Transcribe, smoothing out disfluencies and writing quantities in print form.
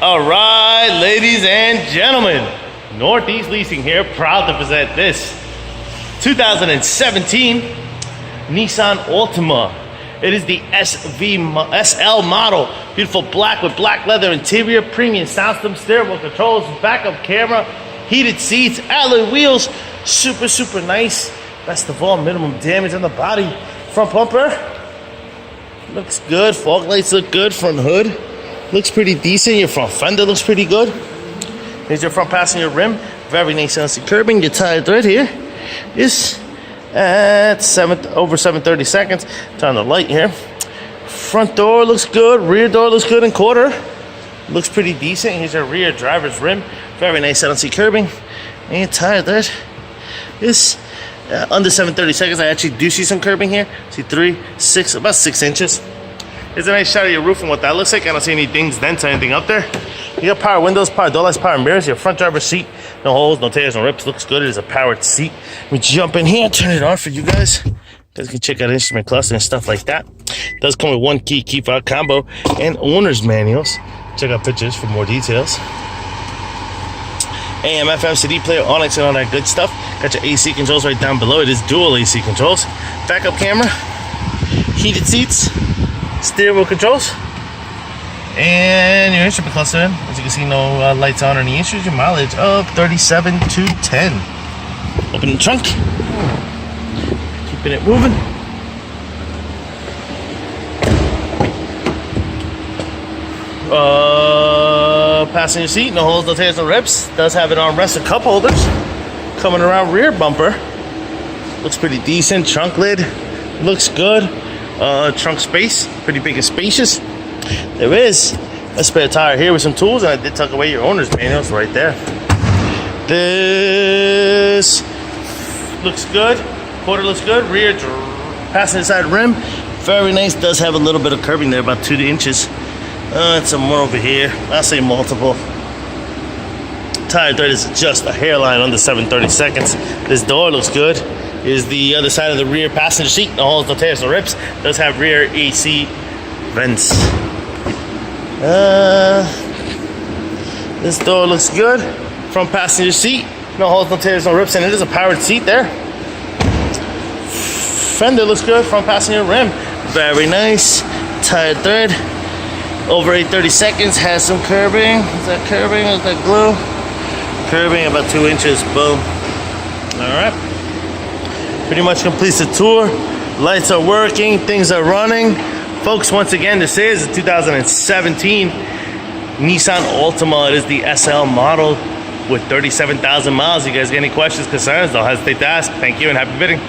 All right, ladies and gentlemen, Northeast Leasing here, proud to present this 2017 Nissan Altima. It is the SL model. Beautiful black with black leather interior, premium sound system, steering wheel controls, backup camera, heated seats, alloy wheels, super nice. Best of all, minimum damage on the body. Front bumper looks good. Fog lights look good. Front hood looks pretty decent. Your front fender looks pretty good. Here's your front passenger rim. Very nice curbing. Your tire thread here is at over 730 seconds. Turn the light here. Front door looks good. Rear door looks good and quarter. Looks pretty decent. Here's your rear driver's rim. Very nice LNC curbing. And your tire thread is under 730 seconds. I actually do see some curbing here. See about 6 inches. Here's a nice shot of your roof and what that looks like. I don't see any dings, dents, or anything up there. You got power windows, power door lights, power mirrors. Your front driver's seat, no holes, no tears, no rips. Looks good. It is a powered seat. Let me jump in here, turn it on for you guys. You guys can check out instrument cluster and stuff like that. It does come with one key fob combo and owner's manuals. Check out pictures for more details. AM, FM, CD player, Onyx, and all that good stuff. Got your AC controls right down below. It is dual AC controls. Backup camera, heated seats, steering wheel controls, and your instrument cluster. As you can see, no lights on or any issues. Your mileage of 37,210. Open the trunk. Keeping it moving. Passenger seat, no holes, no tears, no rips. Does have an armrest and cup holders. Coming around rear bumper. Looks pretty decent. Trunk lid looks good. Trunk space, pretty big and spacious. There is a spare tire here with some tools, and I did tuck away your owner's manuals right there. This looks good. Quarter looks good. Rear passenger side rim, very nice. Does have a little bit of curbing there, about 2 inches. And some more over here. I'll say multiple. Tire thread is just a hairline under 730 seconds. This door looks good. Is the other side of the rear passenger seat. No holes, no tears, no rips. Does have rear AC vents. This door looks good. Front passenger seat. No holes, no tears, no rips. And it is a powered seat there. Fender looks good. Front passenger rim. Very nice. Tire thread. Over 830 seconds. Has some curbing. Is that curbing? Is that glue? Curbing about 2 inches. Boom. Alright. Pretty much completes the tour. Lights are working. Things are running. Folks, once again, this is a 2017 Nissan Altima. It is the SL model with 37,000 miles. You guys got any questions, concerns, don't hesitate to ask. Thank you and happy bidding.